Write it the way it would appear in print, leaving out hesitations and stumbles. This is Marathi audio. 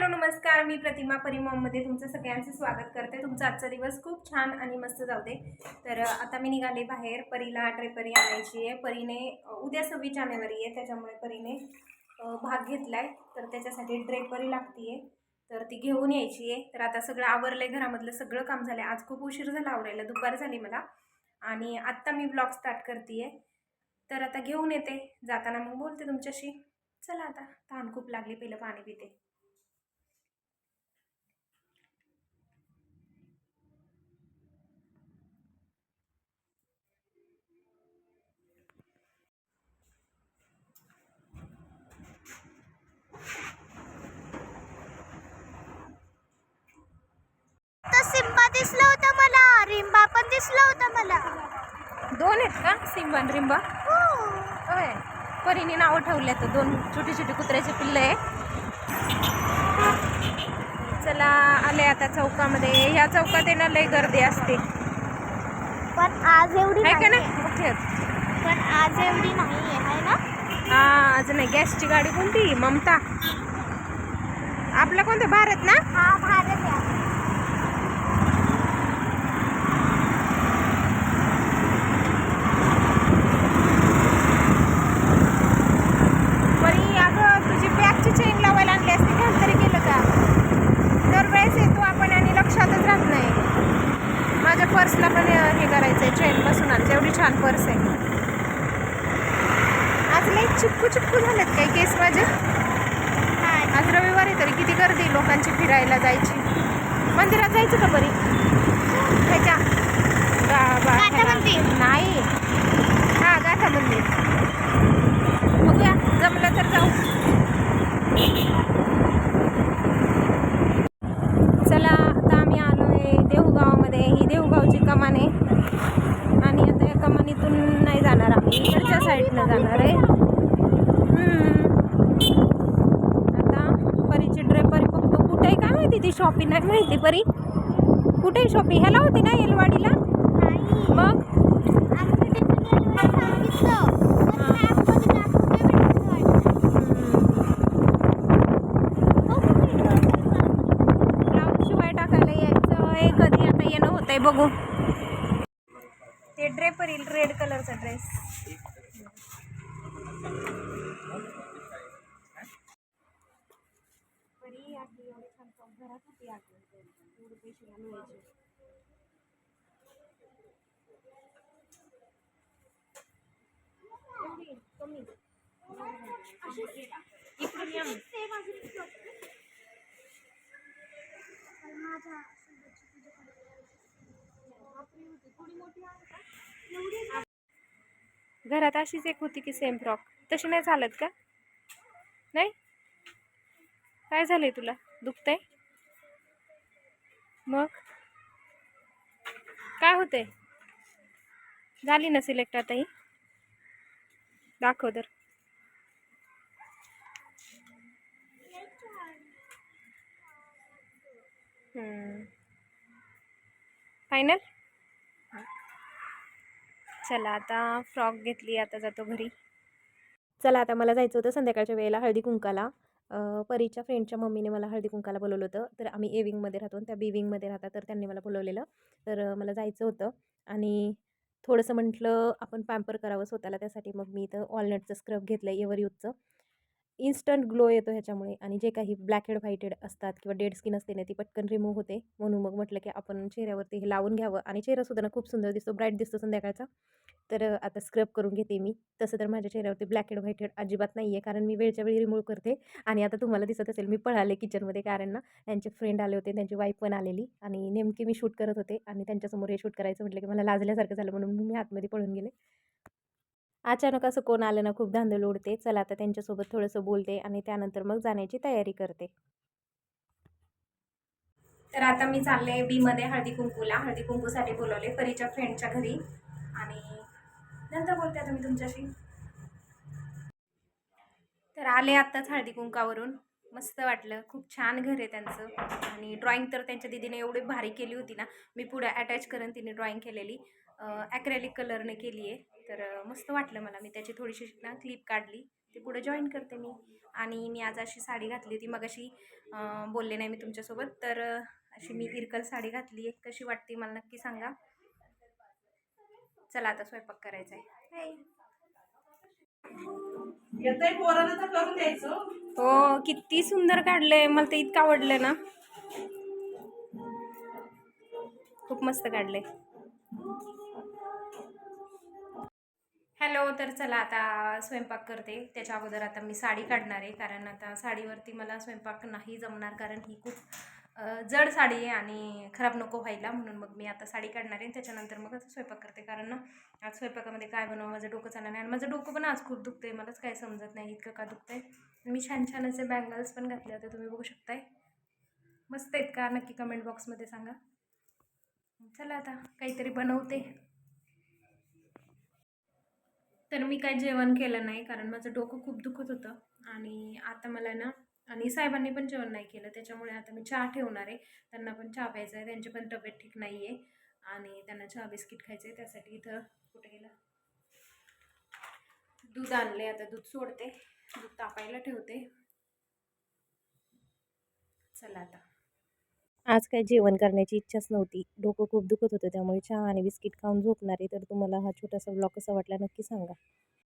हॅलो नमस्कार, मी प्रतिमा परिमॉममध्ये तुमचं सगळ्यांचं स्वागत करते. तुमचा आजचा दिवस खूप छान आणि मस्त जाऊ दे. तर आता मी निघाले बाहेर. परीला ड्रेपरी आणायची आहे. परीने उद्या 26 जानेवारी आहे, त्याच्यामुळे परीने भाग घेतलाय, तर त्याच्यासाठी ड्रेपरी लागतीये, तर ती घेऊन यायची आहे. तर आता सगळं आवरलंय, घरामधलं सगळं काम झालंय. आज खूप उशीर झाला आवरायला, दुपार झाली मला, आणि आत्ता मी ब्लॉग स्टार्ट करते. तर आता घेऊन येते, जाताना मग बोलते तुमच्याशी. चला आता, तहान खूप लागली, पहिलं पाणी पिते. सिम्बा दिसला होता मला, रिम्बा पण दिसला होता मला. दोन आहेत का, सिम्बा आणि रिम्बा? होय, परीने नाव ठेवले तर दोन छोटी छोटी कुत्र्याचे पिल्ले आहे. चला आले आता चौकामध्ये. ह्या चौकात येणं लय गर्दी असते, पण आज एवढी आहे का नाही. नाही? पण आज एवढी नाही आहे ना. हा, आज नाही. गॅसची गाडी कोणती? ममता. आपला कोणतं, भारत ना? हा, भारत आहे. परी, अगं तुझी बॅगची चेन लावायला आणली असते, ध्यान तरी केलं का? दरवेळेस येतो आपण आणि लक्षातच राहत नाही. माझ्या पर्सला पण हे करायचंय, चेन बसून आणायचं. एवढी छान पर्स आहे. आज लई चिपकू चिपकू झालेत काही केस माझे. आज रविवार आहे, तरी किती गर्दी लोकांची फिरायला जायची. मंदिरात जायचं का परी? ह्याच्या नाही, हा गाथा मंदिर. बघूया, जमलं तर जाऊ. चला आता आम्ही आलोय देहूगावमध्ये. ही देहूगावची कमान आहे, आणि आता या कमानीतून नाही जाणार आम्ही, इकडच्या साईडनं जाणार आहे. आता परीची ड्रेपरी बघतो. कुठे आहे काय माहिती, ती शॉपी नाही माहिती. परी कुठे शॉपी? ह्याला होती ना, येलवाडीला? मग ब्लाऊज शिवाय टाकायला यायचं आहे, कधी आता येणं होतंय बघू. ते ड्रेपरी रेड कलरचा ड्रेस. परी आपली एवढी छान फ्रॉक घरात होती, एवढे पैसे घालवायचे. एवढी कमी इकडून या मग. घरात अशीच एक होती की सेम फ्रॉक, तशी नाही चालत का? नाही, काय झालंय तुला? दुखतंय? मग काय होतंय? झाली ना सिलेक्ट आता ही? दाखव तर. फायनल. चला आता फ्रॉक घेतली, आता जातो घरी. चला आता मला जायचं होतं संध्याकाळच्या वेळेला हळदी कुंकाला. परीच्या फ्रेंडच्या मम्मीने मला हळदी कुंकाला बोलवलं होतं. तर आम्ही ए विंगमध्ये राहतो, त्या बी विंगमध्ये राहतात, तर त्यांनी मला बोलवलेलं. तर मला जायचं होतं, आणि थोडंसं म्हटलं आपण पॅम्पर करावं स्वतःला. त्यासाठी मग मी इथं वॉलनटचं स्क्रब घेतलं आहे, एव्हर यूथचं. इन्स्टंट ग्लो येतो ह्याच्यामुळे, आणि जे काही ब्लॅक हेड व्हाईट हेड असतात किंवा डेड स्किन असते ना, ती पटकन रिमूव्ह होते. म्हणून मग म्हटलं की आपण चेहऱ्यावरती हे लावून घ्यावं, आणि चेहरासुद्धा ना खूप सुंदर दिसतो, ब्राईट दिसतो संध्याकाळचा. तर आता स्क्रब करून घेते मी. तसं तर माझ्या चेहऱ्यावरती ब्लॅक हेड व्हाईट हेड अजिबात नाही आहे, कारण मी वेळच्या वेळी रिमूव्ह करते. आणि आता तुम्हाला दिसत असेल मी पळाले किचनमध्ये, कारण ना त्यांचे फ्रेंड आले होते, त्यांची वाईफ पण आलेली, आणि नेमकी मी शूट करत होते, आणि त्यांच्यासमोर हे शूट करायचं म्हटलं की मला लाजल्यासारखं झालं, म्हणून मी आतमध्ये पळून गेले. अचानक असं कोण आलं ना, खूप धांदल उडते. चला आता त्यांच्यासोबत थोडंसं बोलते, आणि त्यानंतर मग जाण्याची तयारी करते. तर आता मी चालले बीमध्ये हळदी कुंकूला. हळदी कुंकूसाठी बोलवले परीच्या फ्रेंडच्या घरी, आणि नंतर बोलते आता मी तुमच्याशी. तर आले आत्ताच हळदी कुंकावरून. मस्त वाटलं, खूप छान घर आहे त्यांचं, आणि ड्रॉइंग तर त्यांच्या दीदीने एवढी भारी केली होती ना. मी पुढे अटॅच करून तिने ड्रॉइंग केलेली, ॲक्रेलिक कलरने केली आहे. तर मस्त वाटलं मला. मी त्याची थोडीशी ना क्लिप काढली, ते पुढे जॉईन करते मी. आणि मी आज अशी साडी घातली होती, मग अशी बोलले नाही मी तुमच्यासोबत, तर अशी मी इरकल साडी घातली आहे. कशी वाटते मला नक्की सांगा. चला आता स्वयंपाक करायचा आहे. येतंय पोरांना तर करून द्यायचं. हो, किती सुंदर काढलंय, मला ते इतकं आवडलं ना, खूप मस्त काढलंय. हॅलो, तर चला आता स्वयंपाक करते. त्याच्या अगोदर आता मी साडी काढणार आहे, कारण आता साडीवरती मला स्वयंपाक नाही जमणार, कारण ही खूप जड साडी आहे आणि खराब नको व्हायला, म्हणून मग मी आता साडी काढणार आहे. त्याच्यानंतर मग आता स्वयंपाक करते, कारण ना आज स्वयंपाकामध्ये काय बनवू माझं डोकं चाललं नाही. आणि माझं डोकं पण आज खूप दुखतंय, मलाच काय समजत नाही इतकं का दुखतंय. मी छान छान असे बँगल्स पण घातले होते, तुम्ही बघू शकताय. मस्त आहेत का? नक्की कमेंट बॉक्समध्ये सांगा. चला आता काहीतरी बनवते. तर मी काय जेवण केलं नाही, कारण माझं डोकं खूप दुखत होतं. आणि आता मला ना, आणि साहेबांनी पण जेवण नाही केलं, त्याच्यामुळे आता मी चहा ठेवणार आहे. त्यांना पण चहा प्यायचा आहे, त्यांची पण तब्येत ठीक नाही आहे आणि त्यांना चहा बिस्किट खायचं आहे. त्यासाठी इथं कुठे गेलं, दूध आणले. आता दूध सोडते, दूध तापायला ठेवते. चला आता. आज काही जेवण करण्याची इच्छाच नव्हती, डोकं खूप दुखत होतं, त्यामुळे चहा आणि बिस्किट खाऊन झोपणार आहे. तर तुम्हाला हा छोटासा ब्लॉग कसा वाटला नक्की सांगा.